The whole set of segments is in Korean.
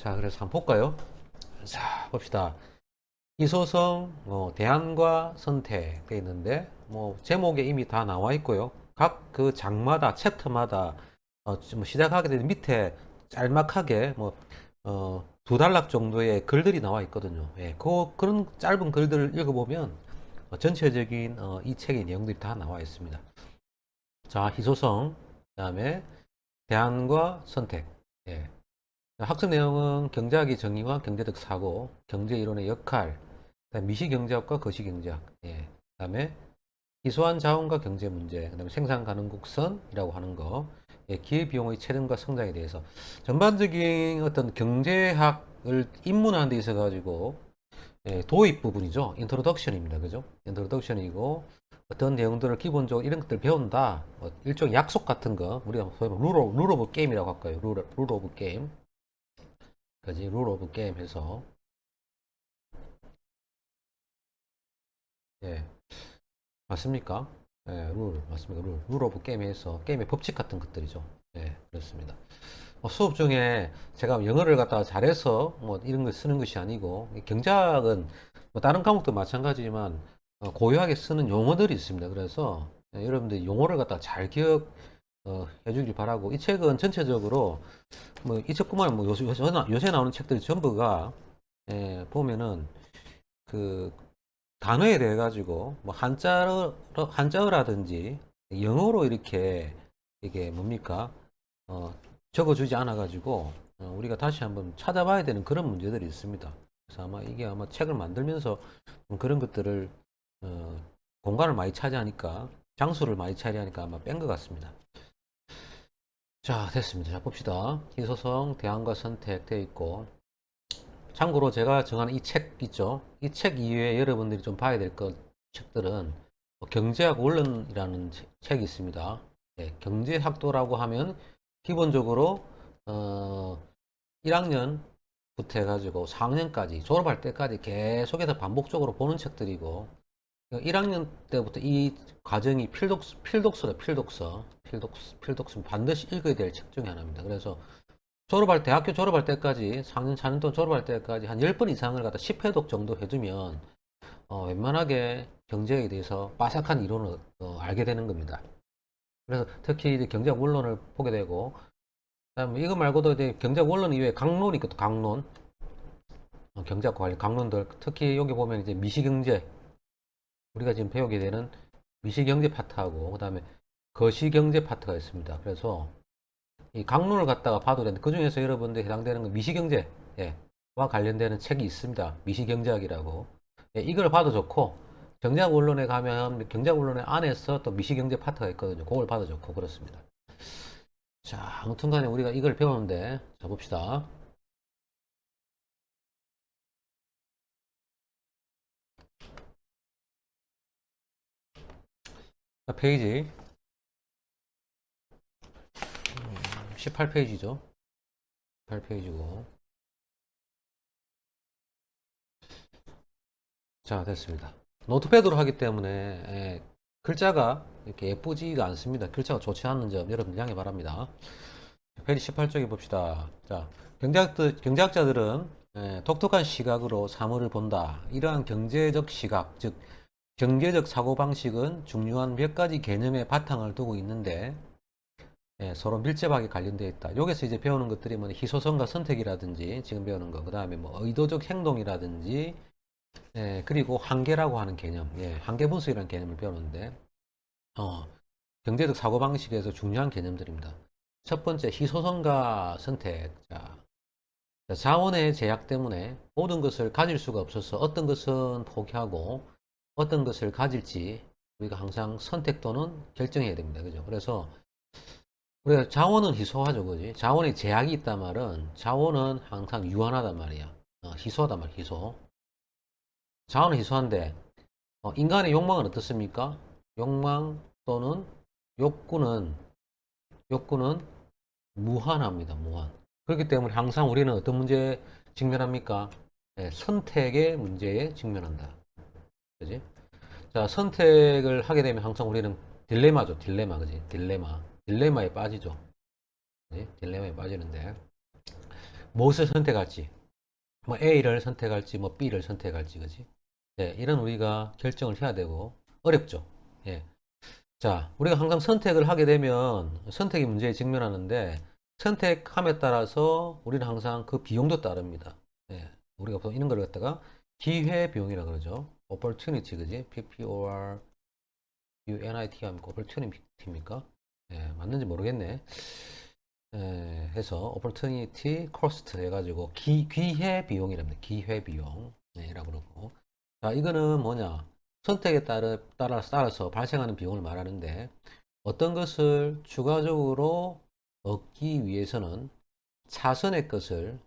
자, 그래서 한번 볼까요? 자, 봅시다. 희소성, 대안과 선택 돼 있는데, 제목에 이미 다 나와 있고요. 각 그 장마다, 챕터마다, 좀 시작하게 되면 밑에 짤막하게, 두 단락 정도의 글들이 나와 있거든요. 예, 그런 짧은 글들을 읽어보면, 전체적인, 이 책의 내용들이 다 나와 있습니다. 자, 희소성, 그 다음에 대안과 선택. 예. 학습 내용은 경제학의 정의와 경제적 사고, 경제 이론의 역할, 그다음에 미시경제학과 거시경제학, 예. 그다음에 희소한 자원과 경제 문제, 그다음에 생산 가능곡선이라고 하는 거, 예. 기회비용의 체증과 성장에 대해서 전반적인 어떤 경제학을 입문하는 데 있어 가지고 예, 도입 부분이죠. 인트로덕션입니다. 그죠? 인트로덕션이고 어떤 내용들을 기본적으로 이런 것들 배운다. 일종의 약속 같은 거 우리가 소위 룰 오브 게임이라고 할까요? 룰 오브 게임. 그지? 룰 오브 게임 해서 예, 맞습니까? 예, 맞습니까? 룰 오브 게임 해서 게임의 법칙 같은 것들이죠. 예, 그렇습니다. 수업 중에 제가 영어를 갖다가 잘해서 뭐 이런 걸 쓰는 것이 아니고 경제학은 뭐 다른 과목도 마찬가지지만 고유하게 쓰는 용어들이 있습니다. 그래서 여러분들 용어를 갖다가 잘 기억 해주길 바라고 이 책은 전체적으로 뭐 이 책뿐만 아니라 뭐 요새 나오는 책들이 전부가 보면은 그 단어에 대해 가지고 뭐 한자어라든지 영어로 이렇게 이게 뭡니까 적어주지 않아 가지고 우리가 다시 한번 찾아봐야 되는 그런 문제들이 있습니다. 그래서 아마 이게 아마 책을 만들면서 그런 것들을 어, 공간을 많이 차지하니까 장소를 많이 차지하니까 아마 뺀 것 같습니다. 자, 됐습니다. 자, 봅시다. 희소성 대안과 선택 되어 있고 참고로 제가 정하는 이 책 있죠. 이 책 이외에 여러분들이 좀 봐야 될 것 책들은 경제학 원론이라는 책이 있습니다. 네, 경제학도라고 하면 기본적으로 1학년부터 해가지고 4학년까지 졸업할 때까지 계속해서 반복적으로 보는 책들이고 1학년 때부터 이 과정이 필독서 반드시 읽어야 될 책 중에 하나입니다. 그래서 대학교 졸업할 때까지 4년, 4년 동안 졸업할 때까지 한 10번 이상을 갖다 10회독 정도 해두면 웬만하게 경제에 대해서 빠삭한 이론을 알게 되는 겁니다. 그래서 특히 이제 경제학 원론을 보게 되고 그다음에 이거 말고도 이제 경제학 원론 이외에 강론이 있거든. 강론. 경제학 관련 강론들 특히 여기 보면 이제 미시경제 우리가 지금 배우게 되는 미시경제 파트하고 그다음에 거시경제 파트가 있습니다. 그래서 이 강론을 갖다가 봐도 되는데 그 중에서 여러분들 해당되는 건 미시경제와 관련되는 책이 있습니다. 미시경제학이라고. 예, 이걸 봐도 좋고 경제학 원론에 가면 경제학 원론의 안에서 또 미시경제 파트가 있거든요. 그걸 봐도 좋고 그렇습니다. 자, 아무튼 간에 우리가 이걸 배우는데 자 봅시다. 페이지 18페이지죠. 18페이지고 자 됐습니다. 노트패드로 하기 때문에 글자가 이렇게 예쁘지가 않습니다. 글자가 좋지 않은 점 여러분 양해 바랍니다. 페이지 18쪽에 봅시다. 자, 경제학자들은 독특한 시각으로 사물을 본다. 이러한 경제적 시각, 즉 경제적 사고방식은 중요한 몇 가지 개념의 바탕을 두고 있는데 서로 밀접하게 관련되어 있다. 여기서 이제 배우는 것들이 뭐 희소성과 선택이라든지 지금 배우는 거, 그 다음에 뭐 의도적 행동이라든지 그리고 한계라고 하는 개념, 한계 분석이라는 개념을 배우는데 경제적 사고방식에서 중요한 개념들입니다. 첫 번째, 희소성과 선택. 자, 자원의 제약 때문에 모든 것을 가질 수가 없어서 어떤 것은 포기하고 어떤 것을 가질지 우리가 항상 선택 또는 결정해야 됩니다. 그죠? 그래서 우리가 자원은 희소하죠. 그지? 자원의 제약이 있단 말은 자원은 항상 유한하단 말이야. 희소하단 말이야. 희소. 자원은 희소한데 인간의 욕망은 어떻습니까? 욕망 또는 욕구는 무한합니다. 무한. 그렇기 때문에 항상 우리는 어떤 문제에 직면합니까? 선택의 문제에 직면한다. 그지? 자, 선택을 하게 되면 항상 우리는 딜레마죠. 딜레마. 그지? 딜레마에 빠지죠. 그지? 딜레마에 빠지는데. 무엇을 선택할지, 뭐 A를 선택할지, 뭐 B를 선택할지, 그지? 예, 이런 우리가 결정을 해야 되고, 어렵죠. 예. 자, 우리가 항상 선택을 하게 되면 선택의 문제에 직면하는데, 선택함에 따라서 우리는 항상 그 비용도 따릅니다. 예. 우리가 보통 이런 걸 갖다가 기회비용이라 그러죠. opportunity, 그지? PORUNIT 합니까? opportunity입니까? 예, 맞는지 모르겠네. 예, 해서 opportunity cost 해가지고 기회 비용이랍니다. 기회 비용이라고 그러고. 자, 이거는 뭐냐? 선택에 따라서 발생하는 비용을 말하는데 어떤 것을 추가적으로 얻기 위해서는 차선의 것을,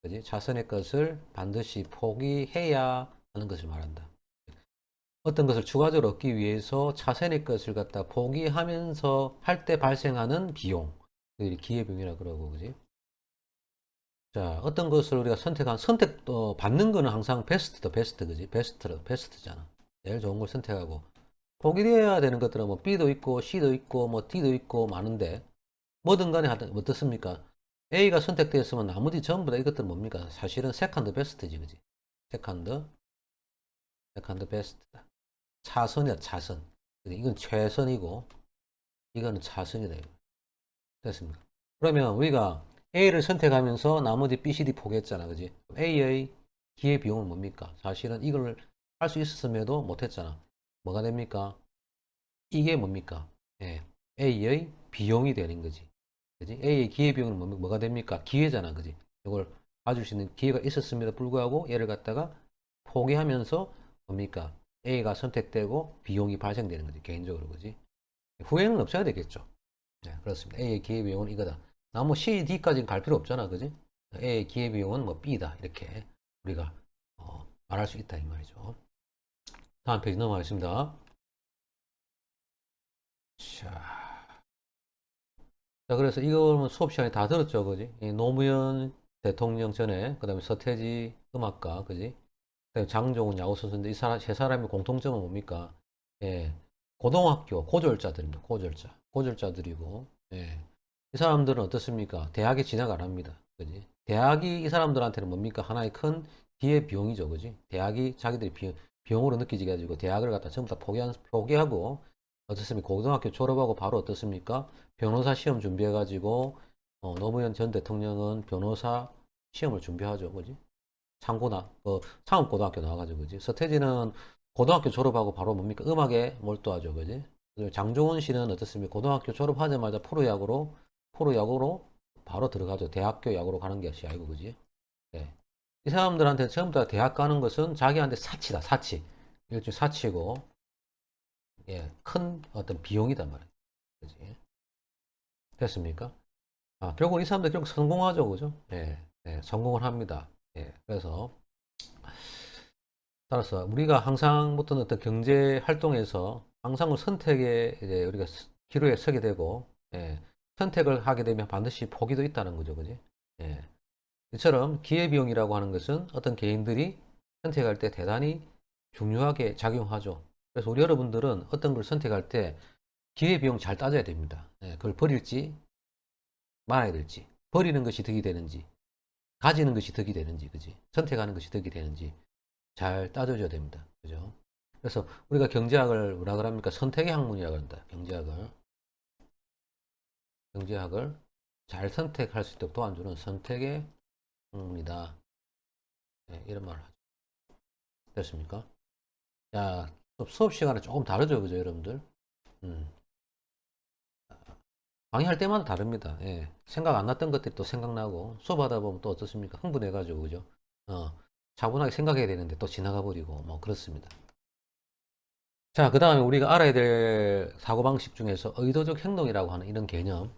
그지? 차선의 것을 반드시 포기해야 하는 것을 말한다. 어떤 것을 추가적으로 얻기 위해서 차선의 것을 갖다 포기하면서 할 때 발생하는 비용. 기회비용이라 그러고, 그지? 자, 어떤 것을 우리가 받는 거는 항상 베스트다, 베스트, 그지? 베스트잖아. 제일 좋은 걸 선택하고. 포기되어야 되는 것들은 뭐 B도 있고, C도 있고, 뭐 D도 있고, 많은데, 뭐든 간에 어떻습니까? A가 선택되었으면 나머지 전부 다 이것들은 뭡니까? 사실은 세컨드 베스트지, 그지? 세컨드, 세컨드 베스트다. 차선이야, 차선. 이건 최선이고, 이거는 차선이다. 이거. 됐습니까? 그러면 우리가 A를 선택하면서 나머지 B, C, D 포기했잖아. 그지? A의 기회 비용은 뭡니까? 사실은 이걸 할 수 있었음에도 못했잖아. 뭐가 됩니까? 이게 뭡니까? 예, A의 비용이 되는 거지. 그지? A의 기회 비용은 뭐가 됩니까? 기회잖아. 그지? 이걸 봐줄 수 있는 기회가 있었음에도 불구하고 얘를 갖다가 포기하면서 뭡니까? A가 선택되고 비용이 발생되는 거지. 개인적으로. 그지? 후회는 없어야 되겠죠. 네, 그렇습니다. A의 기회비용은 이거다. 나무 C, D까지는 갈 필요 없잖아. 그지? A의 기회비용은 뭐 B다. 이렇게 우리가 말할 수 있다. 이 말이죠. 다음 페이지 넘어가겠습니다. 자, 그래서 이거는 수업 시간에 다 들었죠. 그지? 이 노무현 대통령 전에, 그 다음에 서태지 음악가, 그지? 그다음에 장종훈 야구 선수인데 이 세 사람의 공통점은 뭡니까? 예, 고등학교 고졸자들입니다. 고졸자들이고, 예. 이 사람들은 어떻습니까? 대학에 진학 안 합니다. 그지? 대학이 이 사람들한테는 뭡니까? 하나의 큰 기회 비용이죠. 그지? 대학이 자기들이 비용으로 느끼지 가지고 대학을 갖다 전부 다 포기하고 어떻습니까? 고등학교 졸업하고 바로 어떻습니까? 변호사 시험 준비해 가지고 노무현 전 대통령은 변호사 시험을 준비하죠. 그지? 창업고등학교 나와가지고, 그지? 서태지는 고등학교 졸업하고 바로 뭡니까? 음악에 몰두하죠. 그지? 그리고 장종훈 씨는 어떻습니까? 고등학교 졸업하자마자 프로야구로 바로 들어가죠. 대학교 야구로 가는 것이 아니고, 그지? 예. 이 사람들한테 전부 다 대학 가는 것은 자기한테 사치다, 사치. 일종의 사치고, 예, 큰 어떤 비용이단 말이에요. 그지? 됐습니까? 아, 결국 이 사람들 결국 성공하죠. 그죠? 예, 예, 성공을 합니다. 예, 그래서, 따라서 우리가 항상 어떤 경제 활동에서 항상 선택에 이제 우리가 기로에 서게 되고, 예, 선택을 하게 되면 반드시 포기도 있다는 거죠. 그지? 예. 이처럼 기회비용이라고 하는 것은 어떤 개인들이 선택할 때 대단히 중요하게 작용하죠. 그래서 우리 여러분들은 어떤 걸 선택할 때 기회비용 잘 따져야 됩니다. 예, 그걸 버릴지 말아야 될지, 버리는 것이 득이 되는지, 가지는 것이 득이 되는지, 그지? 선택하는 것이 득이 되는지 잘 따져줘야 됩니다. 그죠? 그래서 우리가 경제학을 뭐라 그럽니까? 선택의 학문이라고 한다. 경제학을 잘 선택할 수 있도록 도와주는 선택의 학문이다. 네, 이런 말을 하죠. 됐습니까? 자, 수업 시간에 조금 다르죠, 그죠, 여러분들? 음, 강의할 때마다 다릅니다. 예, 생각 안 났던 것들이 또 생각나고, 수업하다 보면 또 어떻습니까? 흥분해가지고, 그죠? 어, 차분하게 생각해야 되는데 또 지나가 버리고, 뭐, 그렇습니다. 자, 그 다음에 우리가 알아야 될 사고방식 중에서 의도적 행동이라고 하는 이런 개념.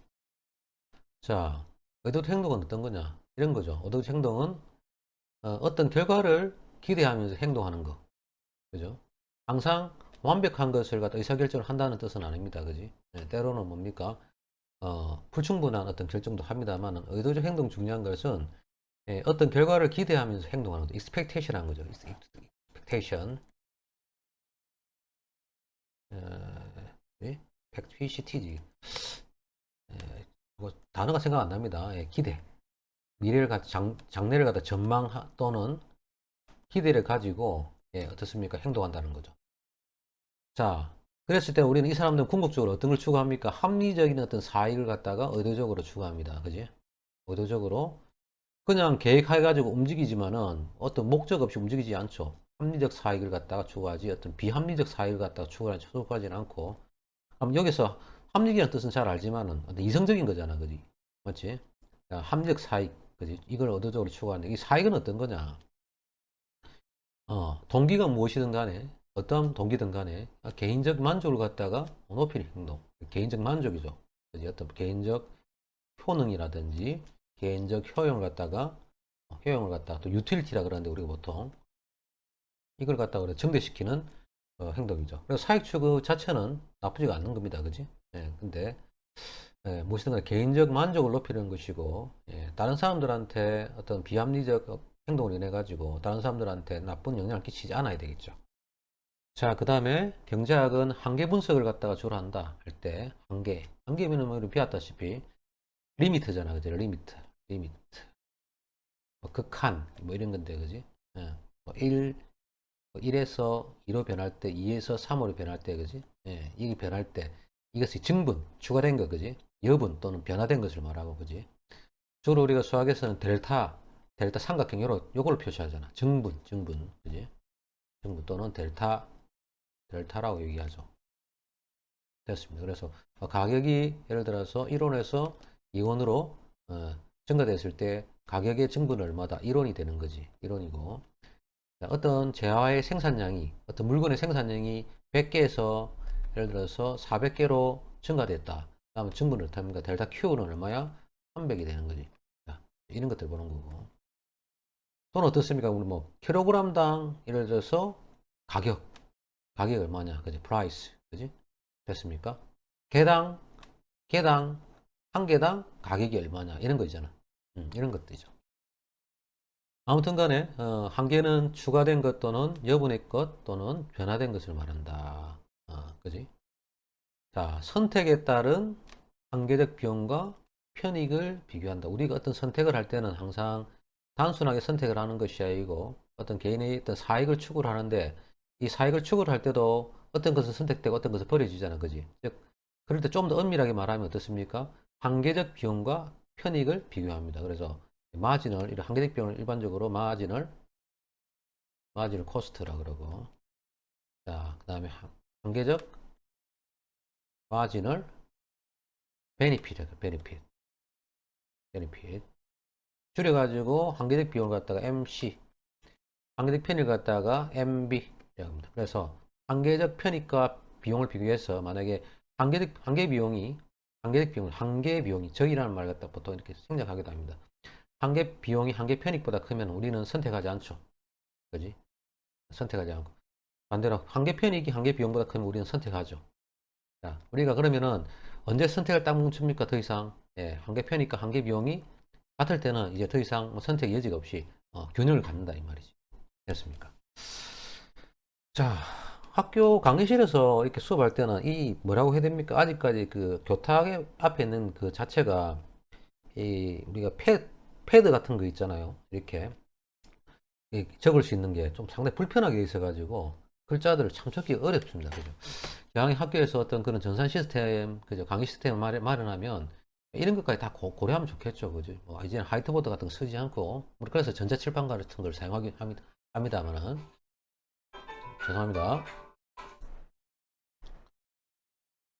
자, 의도적 행동은 어떤 거냐? 이런 거죠. 의도적 행동은 어떤 결과를 기대하면서 행동하는 거. 그죠? 항상 완벽한 것을 갖다 의사결정을 한다는 뜻은 아닙니다. 그지? 네, 때로는 뭡니까? 불충분한 어떤 결정도 합니다만, 의도적 행동 중요한 것은 어떤 결과를 기대하면서 행동하는 거죠. expectation 한 거죠. expectation. 예? PCT지. 뭐 단어가 생각 안 납니다. 예, 기대. 미래를 장래를 갖다 전망 또는 기대를 가지고 어떻습니까? 행동한다는 거죠. 자, 그랬을 때 우리는 이 사람들은 궁극적으로 어떤 걸 추구합니까? 합리적인 어떤 사익을 갖다가 의도적으로 추구합니다. 그지? 의도적으로 그냥 계획해가지고 움직이지만은 어떤 목적 없이 움직이지 않죠. 합리적 사익을 갖다가 추구하지 어떤 비합리적 사익을 갖다가 추구하지는 않고. 여기서 합리적이라는 뜻은 잘 알지만은 어떤 이성적인 거잖아, 그지? 맞지? 합리적 사익, 그지? 이걸 의도적으로 추구하는데 이 사익은 어떤 거냐? 동기가 무엇이든 간에 어떤 동기든 간에 개인적 만족을 갖다가 높이는 행동, 개인적 만족이죠. 그지? 어떤 개인적 효능이라든지 개인적 효용을 갖다가 또 유틸리티라 그러는데 우리가 보통 이걸 갖다가 증대시키는 행동이죠. 그래서 사익 추구 자체는 나쁘지가 않는 겁니다. 그지? 근데 무엇이든 간에 개인적 만족을 높이는 것이고 다른 사람들한테 어떤 비합리적 행동을 인해 가지고 다른 사람들한테 나쁜 영향을 끼치지 않아야 되겠죠. 자, 그 다음에 경제학은 한계 분석을 갖다가 주로 한다 할 때 한계면은 뭐 비았다시피 리미트잖아, 그지? 리미트 뭐 극한 뭐 이런 건데, 그지? 뭐 1에서 2로 변할 때, 2에서 3으로 변할 때, 그지? 이게 변할 때 이것이 증분, 추가된 거, 그지? 여분 또는 변화된 것을 말하고, 그지? 주로 우리가 수학에서는 델타 삼각형 요걸 표시하잖아. 증분, 그지? 증분 또는 델타라고 얘기하죠. 됐습니다. 그래서 가격이 예를 들어서 1원에서 2원으로 증가됐을 때 가격의 증분은 얼마다? 1원이 되는 거지. 1원이고 어떤 재화의 생산량이 어떤 물건의 생산량이 100개에서 예를 들어서 400개로 증가됐다. 그러면 증분을 어떻습니까? 델타 Q는 얼마야? 300이 되는 거지. 자, 이런 것들 보는 거고. 또는 어떻습니까? 우리 뭐 킬로그램당 예를 들어서 가격이 얼마냐? 그지? 프라이스. 그지? 됐습니까? 개당 한 개당 가격이 얼마냐? 이런 거 있잖아. 이런 것들이죠. 아무튼 간에 한 개는 추가된 것 또는 여분의 것 또는 변화된 것을 말한다. 그지? 자, 선택에 따른 한계적 비용과 편익을 비교한다. 우리가 어떤 선택을 할 때는 항상 단순하게 선택을 하는 것이 아니고 어떤 개인의 어떤 사익을 추구를 하는데 이 사익을 추구를 할 때도 어떤 것은 선택되고 어떤 것은 버려지잖아. 그지? 즉, 그럴 때 좀 더 엄밀하게 말하면 어떻습니까? 한계적 비용과 편익을 비교합니다. 그래서 마진을, 이런 한계적 비용을 일반적으로 마진을 코스트라 그러고, 자, 그 다음에 한계적 마진을 베니핏이라고, 베니핏. 줄여가지고 한계적 비용을 갖다가 MC, 한계적 편익을 갖다가 MB 라고 합니다. 그래서 한계적 편익과 비용을 비교해서 만약에 한계 비용이 적이라는 말 갖다 보통 이렇게 생략하기도 합니다. 한계 비용이 한계 편익보다 크면 우리는 선택하지 않죠. 그지? 선택하지 않고. 반대로 한계 편익이 한계 비용보다 크면 우리는 선택하죠. 자, 우리가 그러면은 언제 선택을 딱 멈춥니까? 더 이상 한계 편익과 한계 비용이 같을 때는 이제 더 이상 뭐 선택 여지가 없이 균형을 갖는다 이 말이지. 됐습니까? 자, 학교 강의실에서 이렇게 수업할 때는 이 뭐라고 해야 됩니까? 아직까지 그 교탁 앞에 있는 그 자체가 이 우리가 패드 같은 거 있잖아요. 이렇게 적을 수 있는 게 좀 상당히 불편하게 있어가지고 글자들을 참 적기 어렵습니다. 그죠? 양이 학교에서 어떤 그런 전산 시스템, 그죠? 강의 시스템을 마련하면 이런 것까지 다 고려하면 좋겠죠. 그죠? 뭐 이제는 화이트보드 같은 거 쓰지 않고 그래서 전자칠판 같은 걸 사용하긴 합니다만은 죄송합니다.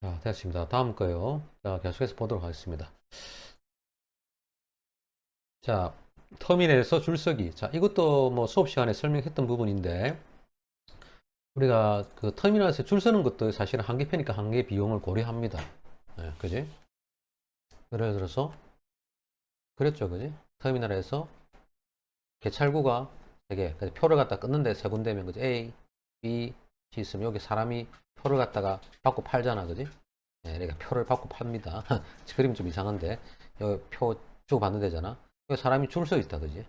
자, 됐습니다. 다음 거요. 자, 계속해서 보도록 하겠습니다. 자, 터미널에서 줄서기. 자, 이것도 뭐 수업 시간에 설명했던 부분인데, 우리가 그 터미널에서 줄 서는 것도 사실은 한계표니까 한계 비용을 고려합니다. 그지? 예를 들어서, 그랬죠, 그지? 터미널에서 개찰구가 되게 표를 갖다 끊는데 세 군데면, 그지? A, B, C 있으면 여기 사람이 표를 갖다가 받고 팔잖아, 그지? 그러니까 표를 받고 팝니다. 그림 좀 이상한데, 여기 표 주고 받는 데잖아. 여기 사람이 줄 서 있다, 그지?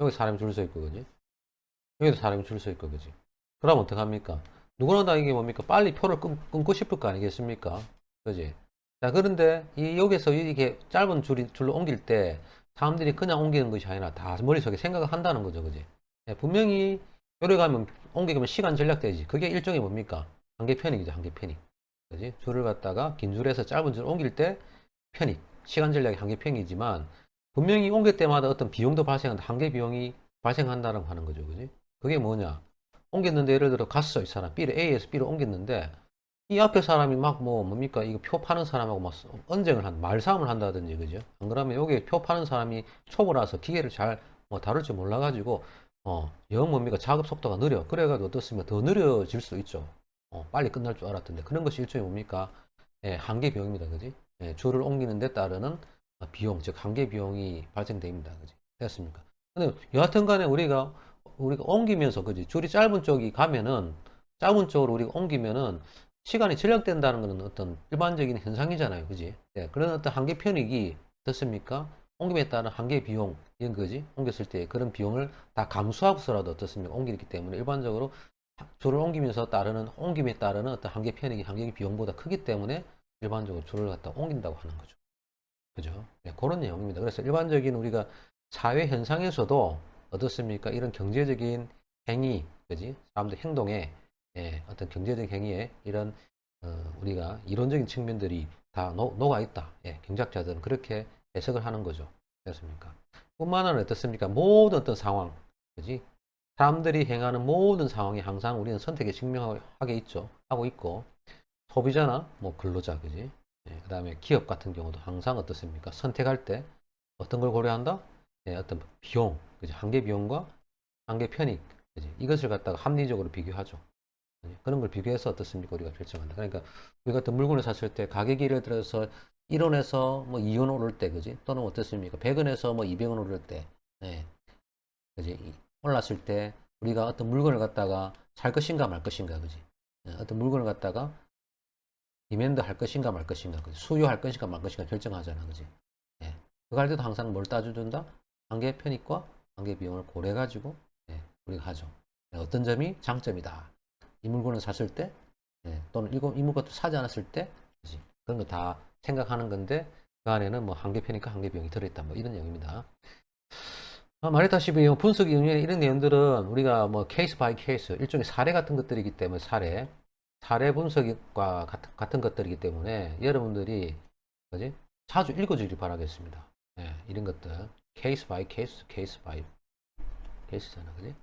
여기 사람이 줄 서 있고, 그지? 여기도 사람이 줄 서 있고, 그지? 그럼 어떡합니까? 누구나 다 이게 뭡니까? 빨리 표를 끊고 싶을 거 아니겠습니까? 그지? 자, 그런데 여기서 이렇게 짧은 줄로 옮길 때 사람들이 그냥 옮기는 것이 아니라 다 머릿속에 생각을 한다는 거죠. 그지? 예, 분명히 요래 가면 옮기면 시간 절약되지. 그게 일종의 뭡니까? 한계 편익이죠. 한계 편익. 그지? 줄을 갖다가 긴 줄에서 짧은 줄 옮길 때 편익. 시간 전략이 한계 편익이지만 분명히 옮길 때마다 어떤 비용도 발생한다. 한계 비용이 발생한다라고 하는 거죠. 그지? 그게 뭐냐? 옮겼는데 예를 들어 갔어. 이 사람. B를 A에서 B로 옮겼는데 이 앞에 사람이 막 뭡니까? 이거 표 파는 사람하고 막 언쟁을 말싸움을 한다든지, 그죠? 안 그러면 여기 표 파는 사람이 초보라서 기계를 잘 다룰 줄 몰라가지고, 영 뭡니까? 작업 속도가 느려. 그래가지고 어떻습니까? 더 느려질 수 있죠. 빨리 끝날 줄 알았던데. 그런 것이 일종의 뭡니까? 예, 한계 비용입니다. 그지? 예, 줄을 옮기는 데 따르는 비용, 즉, 한계 비용이 발생됩니다. 그지? 됐습니까? 근데 여하튼 간에 우리가 옮기면서, 그지? 줄이 짧은 쪽이 가면은, 짧은 쪽으로 우리가 옮기면은, 시간이 절약된다는 것은 어떤 일반적인 현상이잖아요. 그지? 예, 그런 어떤 한계 편익이 어떻습니까? 옮김에 따른 한계 비용, 이런 거지. 옮겼을 때 그런 비용을 다 감수하고서라도 어떻습니까? 옮기기 때문에 일반적으로 줄을 옮기면서 따르는, 옮김에 따르는 어떤 한계 편익이 한계 비용보다 크기 때문에 일반적으로 줄을 갖다 옮긴다고 하는 거죠. 그죠? 네, 그런 내용입니다. 그래서 일반적인 우리가 사회 현상에서도 어떻습니까? 이런 경제적인 행위, 그지? 사람들 행동에, 예, 어떤 경제적 행위에 이런, 우리가 이론적인 측면들이 다 녹아 있다. 예, 경제학자들은 그렇게 해석을 하는 거죠. 그렇습니까? 뿐만 아니라 어떻습니까? 모든 어떤 상황, 그지? 사람들이 행하는 모든 상황이 항상 우리는 선택에 직면하게 있죠. 하고 있고, 소비자나 뭐 근로자, 그지? 그 다음에 기업 같은 경우도 항상 어떻습니까? 선택할 때 어떤 걸 고려한다? 예, 어떤 비용, 그지? 한계 비용과 한계 편익, 그지? 이것을 갖다가 합리적으로 비교하죠. 그지? 그런 걸 비교해서 어떻습니까? 우리가 결정한다. 그러니까 우리가 어떤 물건을 샀을 때 가격이 예를 들어서 1원에서 뭐 2원 오를 때, 그지? 또는 어떻습니까? 100원에서 뭐 200원 오를 때, 예, 그지? 올랐을 때 우리가 어떤 물건을 갖다가 살 것인가 말 것인가, 그지? 예, 어떤 물건을 갖다가 디맨드 할 것인가 말 것인가, 그지? 수요할 것인가 말 것인가 결정하잖아, 그지? 예. 그거 할 때도 항상 뭘 따져준다? 한계 편익과 한계 비용을 고려해가지고, 예, 우리가 하죠. 예, 어떤 점이 장점이다. 이 물건을 샀을 때, 예, 또는 이 물건을 사지 않았을 때, 그지? 그런 거 다 생각하는 건데, 그 안에는 뭐 한계 편익과 한계 비용이 들어있다. 뭐 이런 내용입니다. 말했다시피 분석 이용의 이런 내용들은 우리가 뭐 케이스 바이 케이스, 일종의 사례 같은 것들이기 때문에 사례 분석과 같은 것들이기 때문에 여러분들이 뭐지? 자주 읽어주길 바라겠습니다. 예, 이런 것들 케이스 바이 케이스, 케이스 바이 케이스잖아, 그지?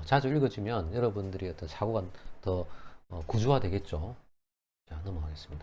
자주 읽어주면 여러분들이 어떤 사고가 더 구조화 되겠죠. 자, 넘어가겠습니다.